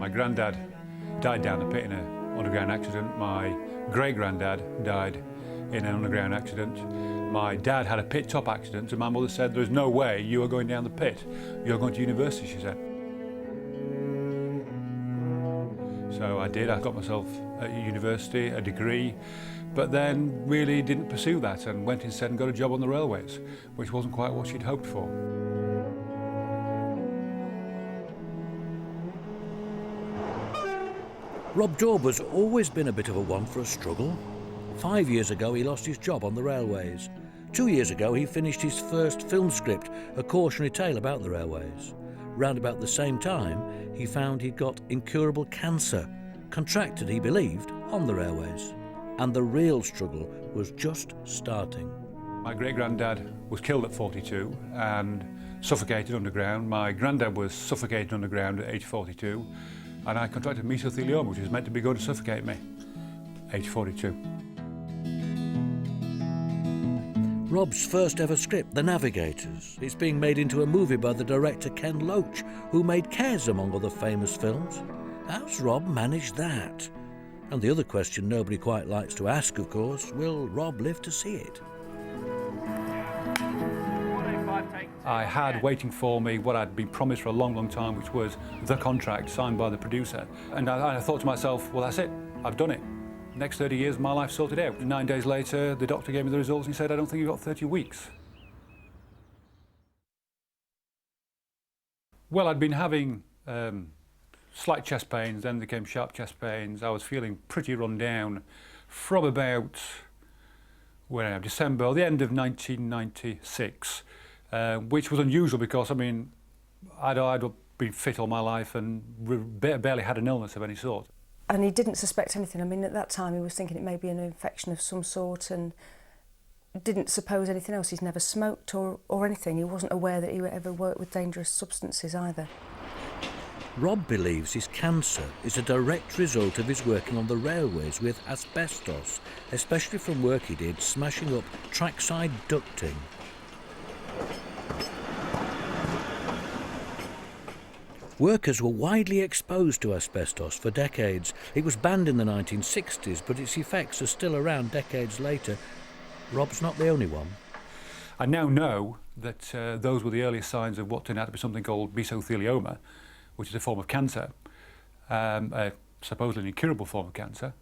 My granddad died down the pit in an underground accident. My great-granddad died in an underground accident. My dad had a pit top accident, and my mother said, "There's no way you are going down the pit. You're going to university," she said. So I did. I got myself at university, a degree, but then really didn't pursue that and went instead and got a job on the railways, which wasn't quite what she'd hoped for. Rob Dawber's always been a bit of a one for a struggle. 5 years ago he lost his job on the railways. 2 years ago he finished his first film script, a cautionary tale about the railways. Round about the same time he found he'd got incurable cancer, contracted, he believed, on the railways. And the real struggle was just starting. My great-granddad was killed at 42 and suffocated underground. My granddad was suffocated underground at age 42, and I contracted mesothelioma, which was meant to be going to suffocate me, age 42. Rob's first ever script, The Navigators. It's being made into a movie by the director Ken Loach, who made Kes, among other famous films. How's Rob managed that? And the other question nobody quite likes to ask, of course, will Rob live to see it? I had waiting for me what I'd been promised for a long, long time, which was the contract signed by the producer. And I thought to myself, well, that's it, I've done it. Next 30 years, my life's sorted out. 9 days later, the doctor gave me the results and he said, I don't think you've got 30 weeks. Well, I'd been having slight chest pains, then became sharp chest pains. I was feeling pretty run down from about, December, or the end of 1996, which was unusual because, I mean, I'd been fit all my life and barely had an illness of any sort. And he didn't suspect anything. I mean, at that time he was thinking it may be an infection of some sort and didn't suppose anything else. He's never smoked or anything. He wasn't aware that he would ever work with dangerous substances either. Rob believes his cancer is a direct result of his working on the railways with asbestos, especially from work he did smashing up trackside ducting. Workers were widely exposed to asbestos for decades. It was banned in the 1960s, but its effects are still around decades later. Rob's not the only one. I now know that those were the earliest signs of what turned out to be something called mesothelioma, which is a form of cancer, supposedly an incurable form of cancer.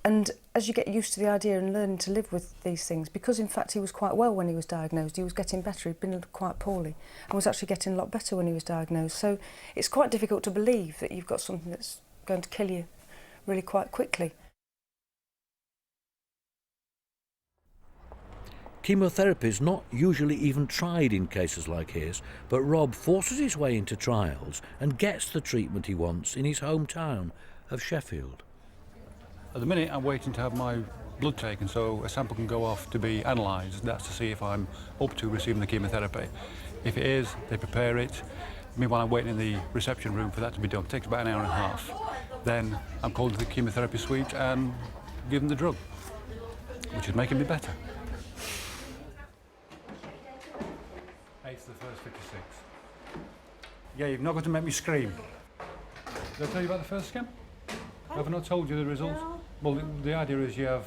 And as you get used to the idea and learning to live with these things, because in fact he was quite well when he was diagnosed, he was getting better, he'd been quite poorly, and was actually getting a lot better when he was diagnosed. So it's quite difficult to believe that you've got something that's going to kill you really quite quickly. Chemotherapy is not usually even tried in cases like his, but Rob forces his way into trials and gets the treatment he wants in his hometown of Sheffield. At the minute, I'm waiting to have my blood taken so a sample can go off to be analysed. That's to see if I'm up to receiving the chemotherapy. If it is, they prepare it. Meanwhile, I'm waiting in the reception room for that to be done. It takes about an hour and a half. Then I'm called to the chemotherapy suite and given the drug, which is making me better. 8 to the first 56. Yeah, you've not got to make me scream. Did I tell you about the first scan? Have I not told you the results? No. Well, the idea is you have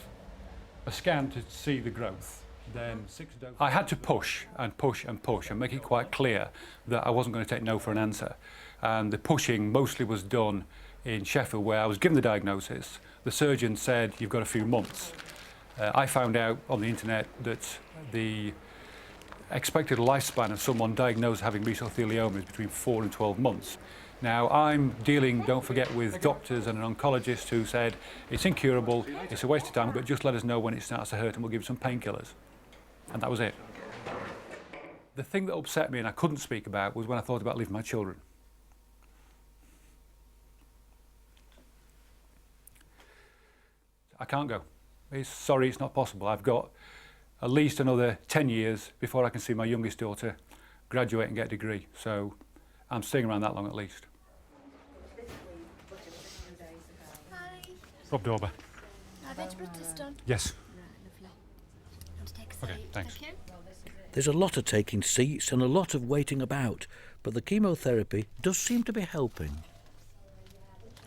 a scan to see the growth, then 6 doses. I had to push and push and push and make it quite clear that I wasn't going to take no for an answer. And the pushing mostly was done in Sheffield, where I was given the diagnosis. The surgeon said, you've got a few months. I found out on the internet that the expected lifespan of someone diagnosed having mesothelioma is between 4 and 12 months. Now, I'm dealing, don't forget, with doctors and an oncologist who said, it's incurable, it's a waste of time, but just let us know when it starts to hurt and we'll give you some painkillers. And that was it. The thing that upset me and I couldn't speak about was when I thought about leaving my children. I can't go. Sorry, it's not possible. I've got at least another 10 years before I can see my youngest daughter graduate and get a degree. So I'm staying around that long at least. Rob Dawber. Yes. Okay, thanks. There's a lot of taking seats and a lot of waiting about, but the chemotherapy does seem to be helping.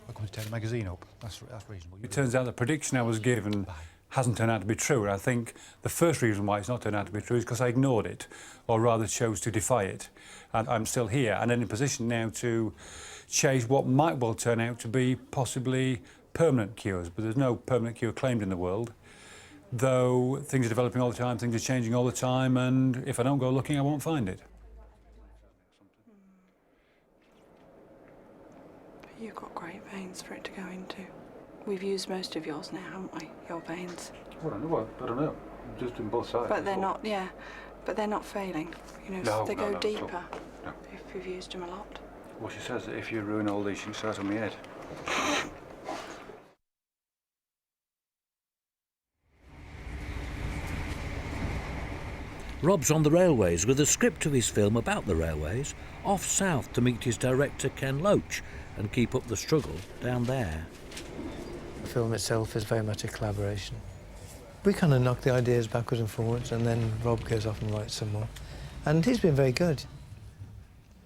I'm going to tear the magazine up. That's reasonable. It turns out the prediction I was given hasn't turned out to be true, and I think the first reason why it's not turned out to be true is because I ignored it, or rather chose to defy it. And I'm still here and in a position now to chase what might well turn out to be possibly permanent cures, but there's no permanent cure claimed in the world, though things are developing all the time, things are changing all the time, and if I don't go looking, I won't find it. You've got great veins for it to go into. We've used most of yours now, haven't we? Your veins. Well, I don't know. Just in both sides. But they're not, yeah. But they're not failing. You know, No, they no, go no, deeper no. if you've used them a lot. Well, she says that if you ruin all these, you can start on my head. Rob's on the railways with a script of his film about the railways, off south to meet his director Ken Loach and keep up the struggle down there. The film itself is very much a collaboration. We kind of knock the ideas backwards and forwards, and then Rob goes off and writes some more. And he's been very good.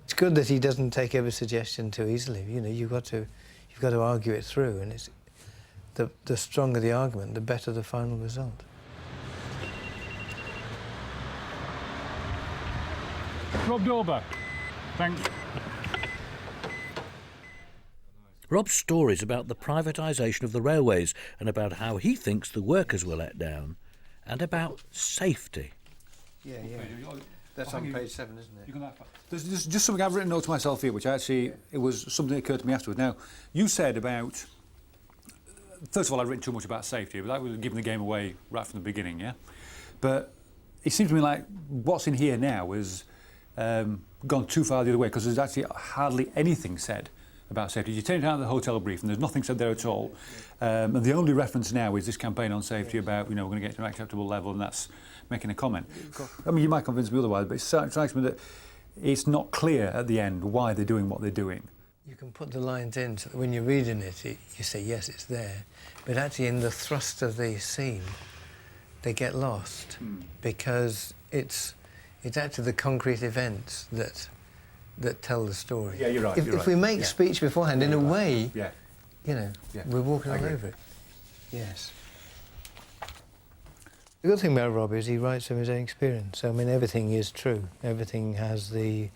It's good that he doesn't take every suggestion too easily. You know, you've got to argue it through, and it's the stronger the argument, the better the final result. Rob Dawber. Thanks. Rob's stories about the privatisation of the railways and about how he thinks the workers were let down, and about safety. Yeah. That's on page 7, isn't it? There's just something I've written note to myself here, which actually, it was something that occurred to me afterwards. Now, you said about, first of all, I've written too much about safety, but that was giving the game away right from the beginning, yeah? But it seems to me like what's in here now is gone too far the other way, because there's actually hardly anything said about safety. You take it out of the hotel brief and there's nothing said there at all. And the only reference now is this campaign on safety about, you know, we're going to get to an acceptable level, and that's making a comment. I mean, you might convince me otherwise, but it strikes me that it's not clear at the end why they're doing what they're doing. You can put the lines in so that when you're reading it, you say, yes, it's there. But actually in the thrust of the scene, they get lost because it's actually the concrete events that tell the story. Yeah, you're right. If we make speech beforehand, in a way, you know, we're walking all over it. Yes. The good thing about Rob is he writes from his own experience. I mean, everything is true. Everything has the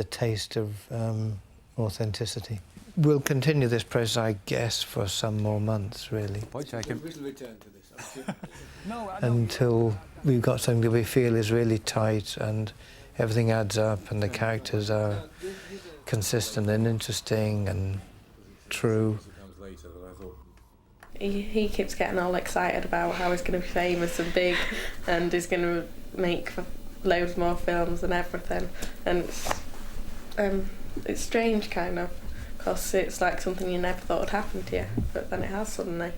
taste of authenticity. We'll continue this process, I guess, for some more months, really. Point taken. Until we've got something that we feel is really tight and everything adds up and the characters are consistent and interesting and true. He keeps getting all excited about how he's going to be famous and big and he's going to make loads more films and everything. And it's strange, kind of, because it's like something you never thought would happen to you, but then it has suddenly.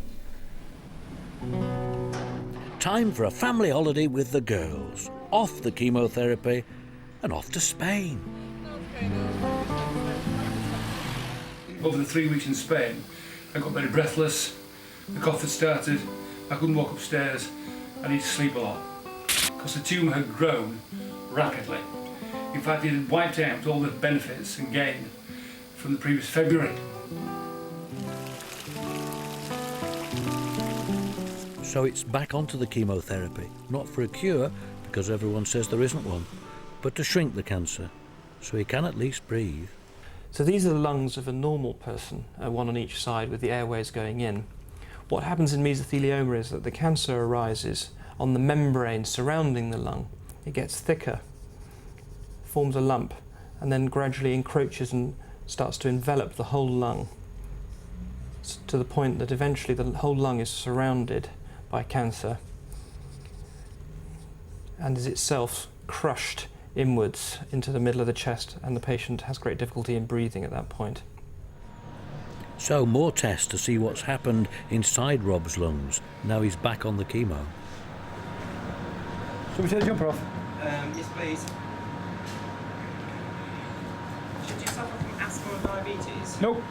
Time for a family holiday with the girls, off the chemotherapy and off to Spain. Over the 3 weeks in Spain, I got very breathless, the cough had started, I couldn't walk upstairs, I needed to sleep a lot, because the tumour had grown rapidly. In fact, it had wiped out all the benefits and gain from the previous February. So it's back onto the chemotherapy, not for a cure, because everyone says there isn't one, but to shrink the cancer, so he can at least breathe. So these are the lungs of a normal person, one on each side with the airways going in. What happens in mesothelioma is that the cancer arises on the membrane surrounding the lung. It gets thicker, forms a lump, and then gradually encroaches and starts to envelop the whole lung, to the point that eventually the whole lung is surrounded by cancer and is itself crushed inwards into the middle of the chest, and the patient has great difficulty in breathing at that point. So more tests to see what's happened inside Rob's lungs. Now he's back on the chemo. Shall we take the jumper off? Yes, please. Should you suffer from asthma or diabetes? Nope.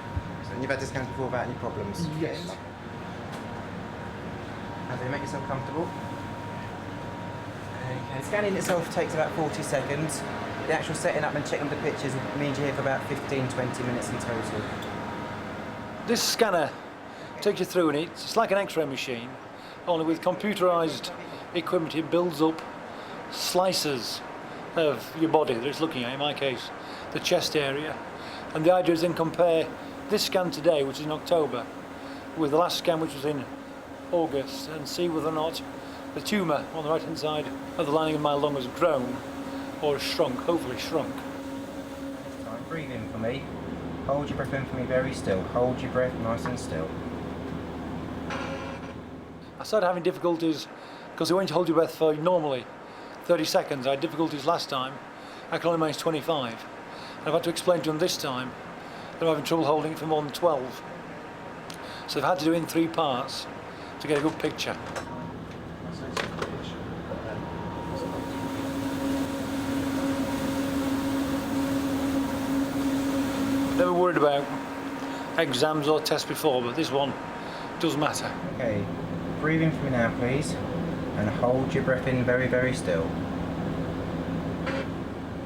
So you've had this scans before without any problems? Yes. And then make yourself comfortable. Okay. Scanning itself takes about 40 seconds. The actual setting up and checking the pictures means you're here for about 15-20 minutes in total. This scanner takes you through, and it's like an X-ray machine, only with computerised equipment. It builds up slices of your body that it's looking at, in my case, the chest area. And the idea is then compare this scan today, which is in October, with the last scan, which was in August, and see whether or not the tumour on the right-hand side of the lining of my lung has grown or has shrunk, hopefully shrunk. Time, breathe in for me. Hold your breath in for me very still. Hold your breath nice and still. I started having difficulties because when you hold your breath for normally 30 seconds, I had difficulties last time. I can only manage 25. And I've had to explain to them this time that I'm having trouble holding it for more than 12. So I've had to do it in 3 parts to get a good picture. Never worried about exams or tests before, but this one does matter. Okay, breathe in for me now, please, and hold your breath in very, very still.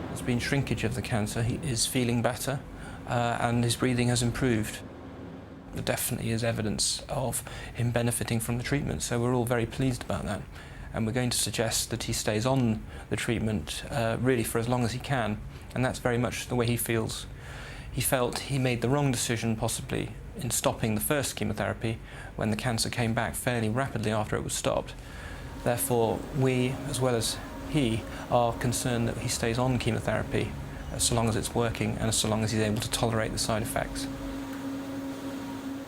There's been shrinkage of the cancer. He is feeling better, and his breathing has improved. There definitely is evidence of him benefiting from the treatment, so we're all very pleased about that. And we're going to suggest that he stays on the treatment really for as long as he can, and that's very much the way he feels. He felt he made the wrong decision, possibly, in stopping the first chemotherapy when the cancer came back fairly rapidly after it was stopped. Therefore, we, as well as he, are concerned that he stays on chemotherapy so long as it's working and so long as he's able to tolerate the side effects.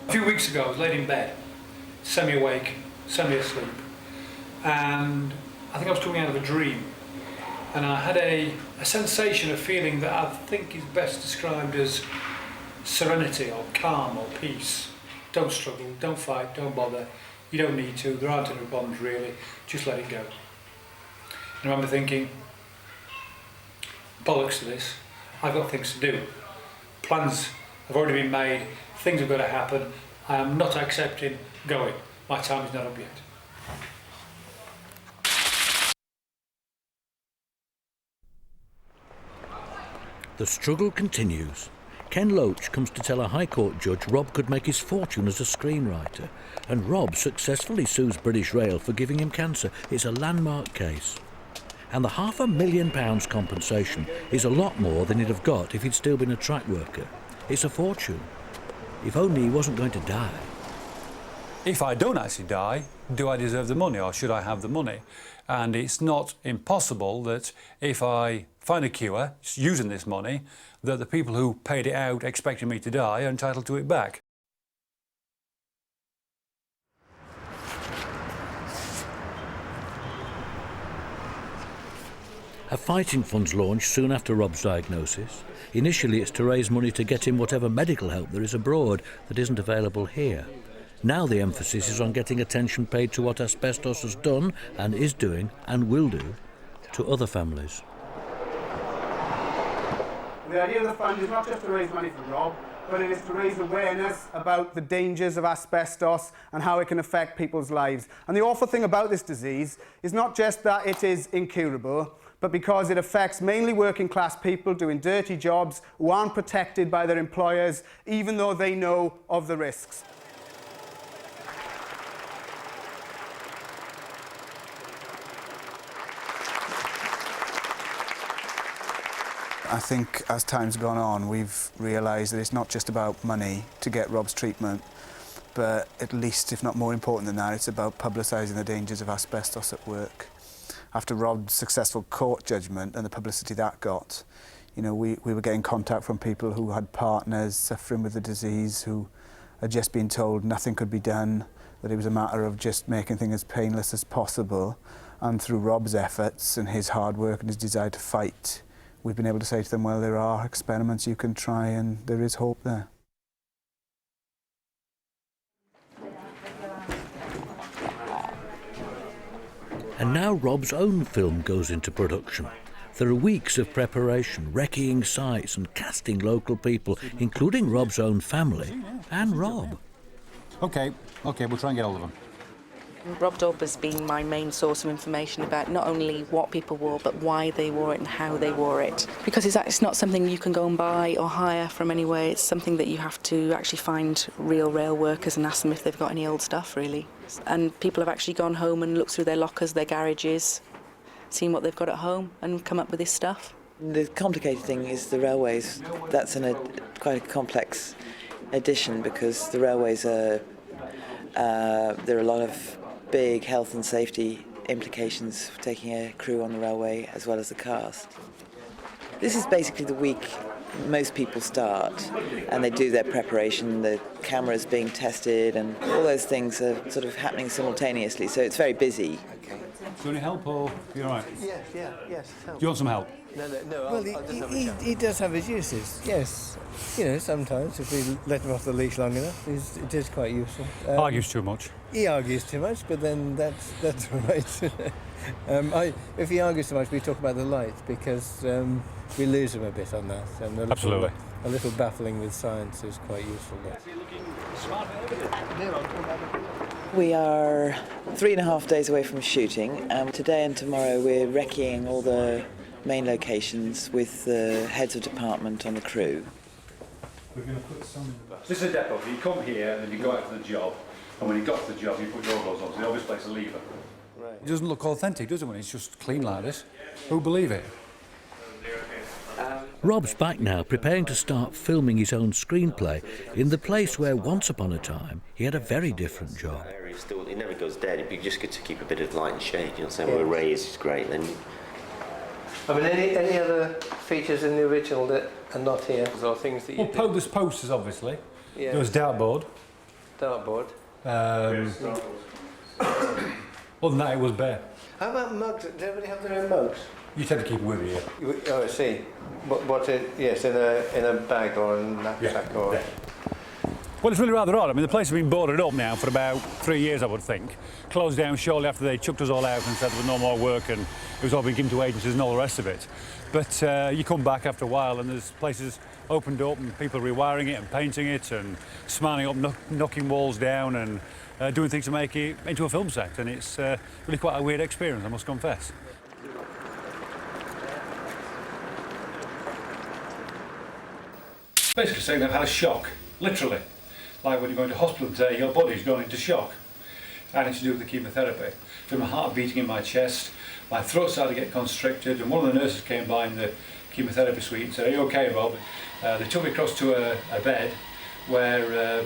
A few weeks ago, I was laid in bed, semi-awake, semi-asleep, and I think I was coming out of a dream. And I had a sensation of feeling that I think is best described as serenity or calm or peace. Don't struggle, don't fight, don't bother. You don't need to, there aren't any problems really, just let it go. And I remember thinking, bollocks to this, I've got things to do. Plans have already been made, things have got to happen. I am not accepting going. My time is not up yet. The struggle continues. Ken Loach comes to tell a High Court judge Rob could make his fortune as a screenwriter, and Rob successfully sues British Rail for giving him cancer. It's a landmark case. And the £500,000 compensation is a lot more than he'd have got if he'd still been a track worker. It's a fortune. If only he wasn't going to die. If I don't actually die, do I deserve the money or should I have the money? And it's not impossible that if I find a cure using this money, that the people who paid it out expecting me to die are entitled to it back. A fighting fund's launched soon after Rob's diagnosis. Initially it's to raise money to get him whatever medical help there is abroad that isn't available here. Now the emphasis is on getting attention paid to what asbestos has done and is doing and will do to other families. The idea of the fund is not just to raise money for Rob, but it is to raise awareness about the dangers of asbestos and how it can affect people's lives. And the awful thing about this disease is not just that it is incurable, but because it affects mainly working class people doing dirty jobs who aren't protected by their employers, even though they know of the risks. I think as time's gone on, we've realised that it's not just about money to get Rob's treatment, but at least, if not more important than that, it's about publicising the dangers of asbestos at work. After Rob's successful court judgment and the publicity that got, you know, we were getting contact from people who had partners suffering with the disease, who had just been told nothing could be done, that it was a matter of just making things as painless as possible. And through Rob's efforts and his hard work and his desire to fight, we've been able to say to them, well, there are experiments you can try and there is hope there. And now Rob's own film goes into production. There are weeks of preparation, recceing sites and casting local people, including Rob's own family and Rob. Okay, we'll try and get hold of them. Rob Dawber's been my main source of information about not only what people wore, but why they wore it and how they wore it. Because it's not something you can go and buy or hire from anywhere. It's something that you have to actually find real rail workers and ask them if they've got any old stuff, really. And people have actually gone home and looked through their lockers, their garages, seen what they've got at home and come up with this stuff. The complicated thing is the railways. That's quite a complex addition because the railways are... there are a lot of big health and safety implications for taking a crew on the railway as well as the cast. This is basically the week most people start and they do their preparation, the cameras being tested and all those things are sort of happening simultaneously, so it's very busy. Do you want any help or you're all right? Yes, help. Do you want some help? No. Well, he does have his uses, yes. You know, sometimes if we let him off the leash long enough, it is quite useful. Argues too much. He argues too much, but then that's all right. If he argues too much, we talk about the light because we lose him a bit on that. And Absolutely. A little baffling with science is quite useful. We are 3.5 days away from shooting. Today and tomorrow we're recceing all the main locations with the heads of department on the crew. We're going to put some... This is a depot. You come here and then you go out to the job, and when you got to the job you put your clothes on, so you always place a lever. Right. It doesn't look authentic, does it, when it's just clean like this? Who'll believe it? Rob's back now, preparing to start filming his own screenplay in the place where once upon a time he had a very different job. It never goes dead, it'd be just good to keep a bit of light and shade, you know, saying where Ray is great, then... I mean, any other features in the original that are not here, or things that you Well, there's posters, obviously. Yeah. There was dartboard. Dartboard. Other than that, it was bare. How about mugs? Does everybody have their own mugs? You tend to keep it with you. Oh, I see. Yes, in a bag or a knapsack or... Yeah. Well, it's really rather odd. I mean, the place has been boarded up now for about 3 years, I would think. Closed down shortly after they chucked us all out and said there was no more work and it was all being given to agencies and all the rest of it. But you come back after a while and there's places opened up and people rewiring it and painting it and smiling up, knocking walls down and doing things to make it into a film set. And it's really quite a weird experience, I must confess. Basically saying they've had a shock, literally. Like when you go into hospital today, your body's gone into shock. And it's to do with the chemotherapy. So my heart beating in my chest, my throat started to get constricted, and one of the nurses came by in the chemotherapy suite and said, "Are you okay, Rob?" They took me across to a bed where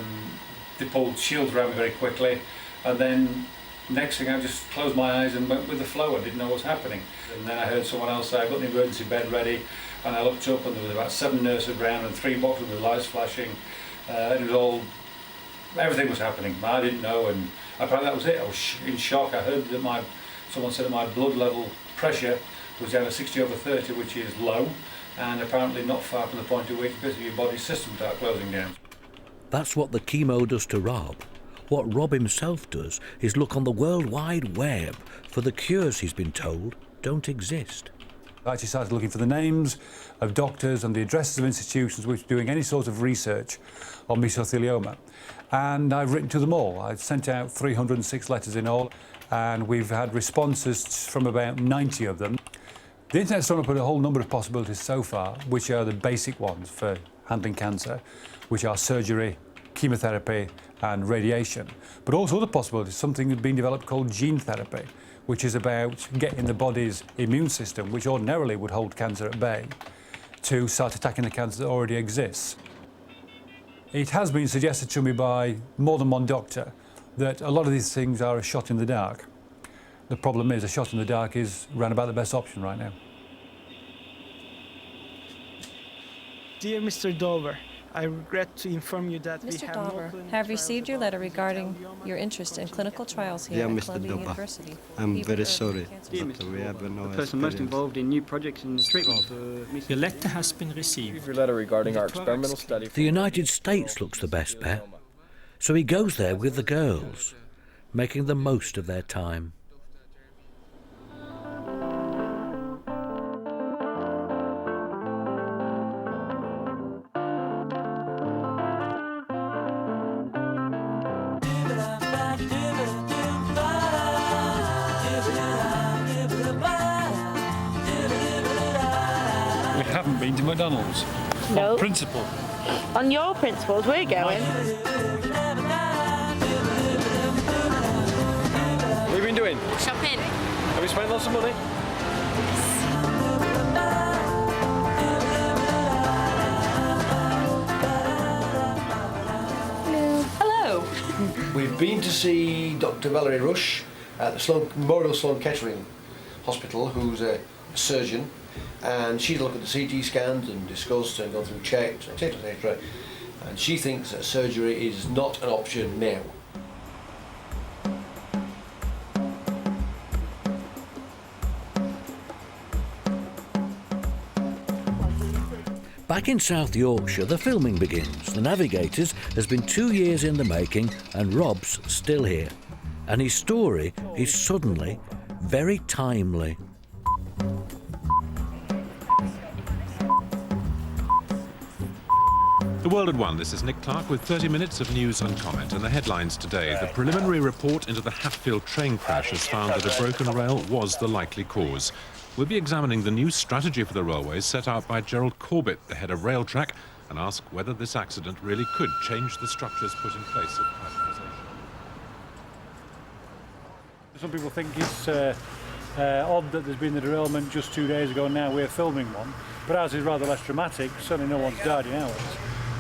they pulled shields around me very quickly, and then next thing I just closed my eyes and went with the flow. I didn't know what was happening. And then I heard someone else say, "I've got the emergency bed ready," and I looked up and there was about 7 nurses around and 3 boxes with lights flashing. It was all, everything was happening. I didn't know, and apparently that was it. I was in shock. I heard that someone said that my blood level pressure was down at 60/30, which is low, and apparently not far from the point at which basically your body's systems start closing down. That's what the chemo does to Rob. What Rob himself does is look on the World Wide Web for the cures he's been told don't exist. I actually started looking for the names of doctors and the addresses of institutions which were doing any sort of research on mesothelioma. And I've written to them all. I've sent out 306 letters in all, and we've had responses from about 90 of them. The internet's thrown up a whole number of possibilities so far, which are the basic ones for handling cancer, which are surgery, chemotherapy, and radiation. But also other possibilities, something that's been developed called gene therapy, which is about getting the body's immune system, which ordinarily would hold cancer at bay, to start attacking the cancer that already exists. It has been suggested to me by more than one doctor that a lot of these things are a shot in the dark. The problem is a shot in the dark is round about the best option right now. Dear Mr. Dawber, I regret to inform you that we Mr. have Dawber, no have received your letter regarding your interest in clinical trials here at Columbia University. I'm very sorry. Dear Mr. We have no the person most involved in new projects in the treatment of... Your letter has been received. Your letter regarding our experimental study... The United States looks the best bet, so he goes there with the girls, making the most of their time. been to McDonald's? No. On principle. On your principles, we're going. What have you been doing? Shopping. Have you spent lots of money? Hello. We've been to see Dr. Valerie Rush at the Memorial Sloan Kettering Hospital, who's a surgeon, and she's looked at the CT scans and discussed and gone through checks, etc., etc. And she thinks that surgery is not an option now. Back in South Yorkshire, the filming begins. The Navigators has been 2 years in the making, and Rob's still here. And his story is suddenly very timely. The World at One, this is Nick Clark with 30 minutes of news and comment. And the headlines today: the preliminary report into the Hatfield train crash has found that a broken rail was the likely cause. We'll be examining the new strategy for the railways set out by Gerald Corbett, the head of Railtrack, and ask whether this accident really could change the structures put in place of privatisation. Some people think it's odd that there's been a derailment just 2 days ago and now we're filming one, but ours is rather less dramatic. Certainly no one's died in ours.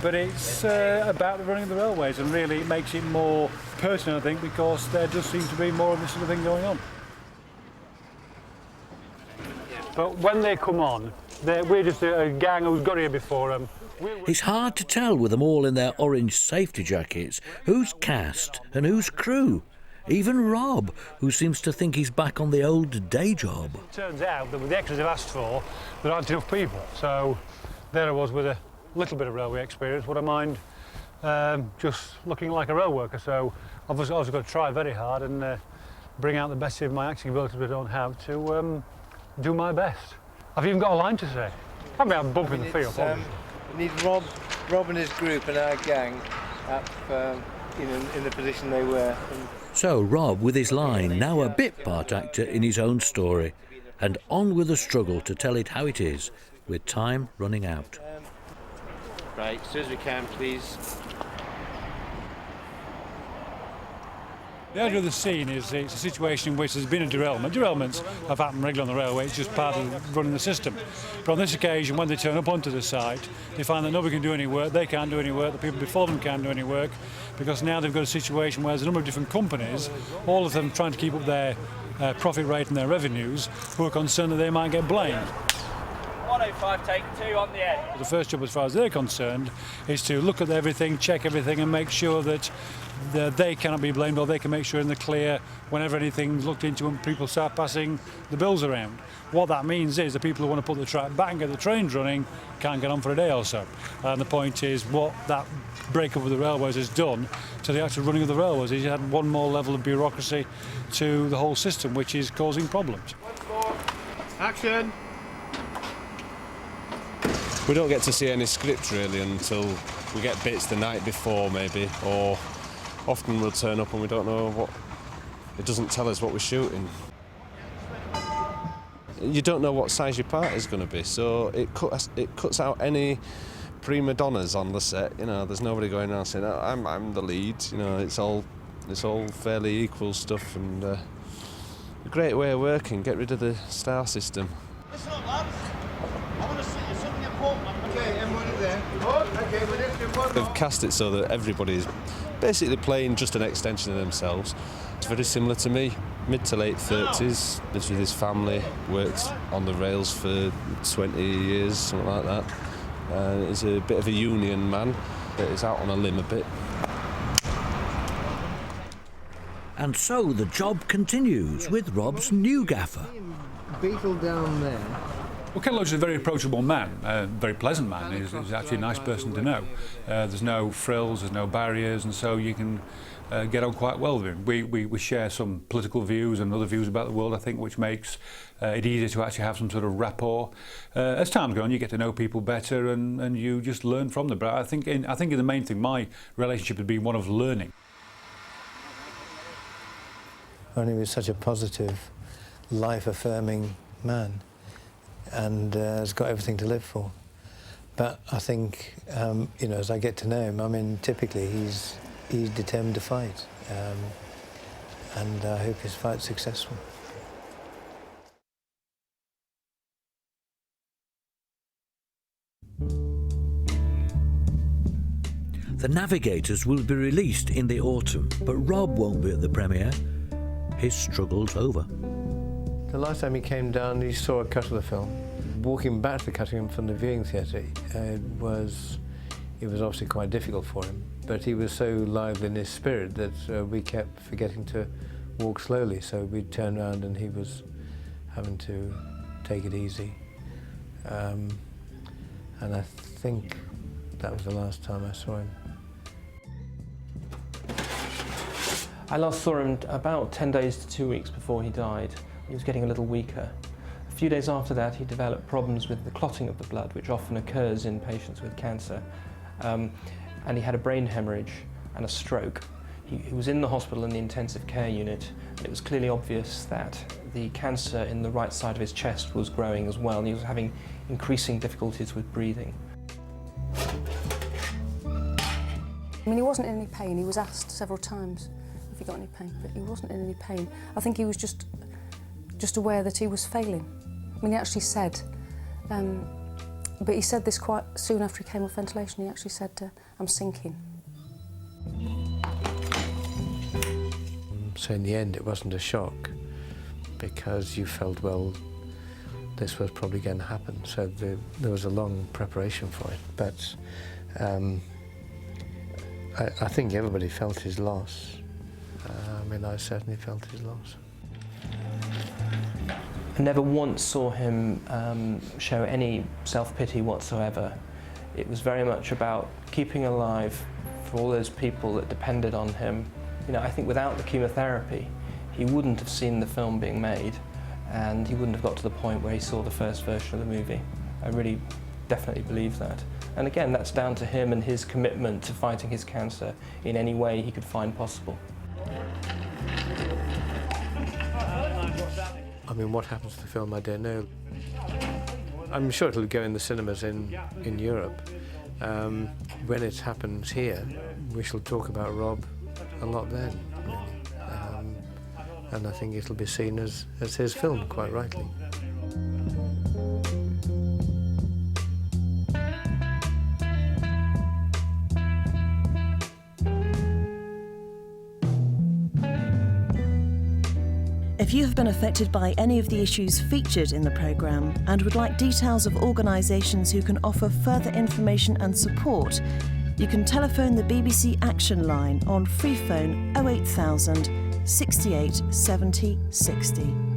But it's about the running of the railways, and really it makes it more personal, I think, because there does seem to be more of this sort of thing going on. But when they come on, we're just a gang who's got here before them. It's hard to tell with them all in their orange safety jackets who's cast and who's crew. Even Rob, who seems to think he's back on the old day job. It turns out that with the extras they've asked for, there aren't enough people. So there I was with a little bit of railway experience. Would I mind just looking like a rail worker? So I've also got to try very hard and bring out the best of my acting abilities I don't have to do my best. I've even got a line to say. I mean, I'm bumping the field. We need Rob and his group and our gang up in the position they were. So Rob, with his line, now a bit part actor in his own story, and on with the struggle to tell it how it is, with time running out. Right, as soon as we can, please. The idea of the scene is it's a situation in which there's been a derailment. Derailments have happened regularly on the railway, it's just part of running the system. But on this occasion, when they turn up onto the site, they find that nobody can do any work, they can't do any work, the people before them can't do any work, because now they've got a situation where there's a number of different companies, all of them trying to keep up their profit rate and their revenues, who are concerned that they might get blamed. 105, take 2 on the end. The first job, as far as they're concerned, is to look at everything, check everything, and make sure that they cannot be blamed, or they can make sure in the clear whenever anything's looked into and people start passing the bills around. What that means is the people who want to put the track back and get the trains running can't get on for a day or so. And the point is what that breakup of the railways has done to the actual running of the railways is you had one more level of bureaucracy to the whole system, which is causing problems. Action! We don't get to see any script really until we get bits the night before maybe, or often we'll turn up and we don't know what, it doesn't tell us what we're shooting. You don't know what size your part is going to be, so it cuts out any prima donnas on the set. You know, there's nobody going around saying, oh, I'm the lead. You know, it's all fairly equal stuff, and a great way of working. Get rid of the star system. Listen up, lads. I want to see you something important. Okay, everybody there. Okay, we're next to one. They've cast it so that everybody is basically playing just an extension of themselves. It's very similar to me. Mid to late 30s, lives with his family, works on the rails for 20 years, something like that. He's a bit of a union man, but he's out on a limb a bit. And so the job continues with Rob's new gaffer. Beetle down there. Well, Ken Loach is a very approachable man, a very pleasant man. He's actually a nice person to know. There's no frills, there's no barriers, and so you can get on quite well with him. We share some political views and other views about the world, I think, which makes it easier to actually have some sort of rapport. As time's gone, you get to know people better, and you just learn from them. But I think in the main thing, my relationship has been one of learning. And he was such a positive, life-affirming man, and has got everything to live for. But I think, you know, as I get to know him, I mean, typically he's determined to fight, and I hope his fight's successful. The Navigators will be released in the autumn, but Rob won't be at the premiere. His struggle's over. The last time he came down, he saw a cut of the film. Walking back to the cutting room from the viewing theatre, it was obviously quite difficult for him, but he was so lively in his spirit that we kept forgetting to walk slowly, so we'd turn around and he was having to take it easy. And I think that was the last time I saw him. I last saw him about 10 days to 2 weeks before he died. He was getting a little weaker. A few days after that, he developed problems with the clotting of the blood, which often occurs in patients with cancer. And he had a brain hemorrhage and a stroke. He was in the hospital in the intensive care unit, and it was clearly obvious that the cancer in the right side of his chest was growing as well, and he was having increasing difficulties with breathing. I mean, he wasn't in any pain. He was asked several times if he got any pain, but he wasn't in any pain. I think he was just aware that he was failing. I mean, he actually said, but he said this quite soon after he came off ventilation, he actually said, I'm sinking. So in the end, it wasn't a shock, because you felt, well, this was probably going to happen. So there was a long preparation for it. But I think everybody felt his loss. I mean, I certainly felt his loss. I never once saw him show any self-pity whatsoever. It was very much about keeping alive for all those people that depended on him. You know, I think without the chemotherapy, he wouldn't have seen the film being made, and he wouldn't have got to the point where he saw the first version of the movie. I really definitely believe that. And again, that's down to him and his commitment to fighting his cancer in any way he could find possible. I mean, what happens to the film, I don't know. I'm sure it'll go in the cinemas in Europe. When it happens here, we shall talk about Rob a lot then, really. And I think it'll be seen as his film, quite rightly. If you have been affected by any of the issues featured in the programme and would like details of organisations who can offer further information and support, you can telephone the BBC Action Line on free phone 08000 68 70 60.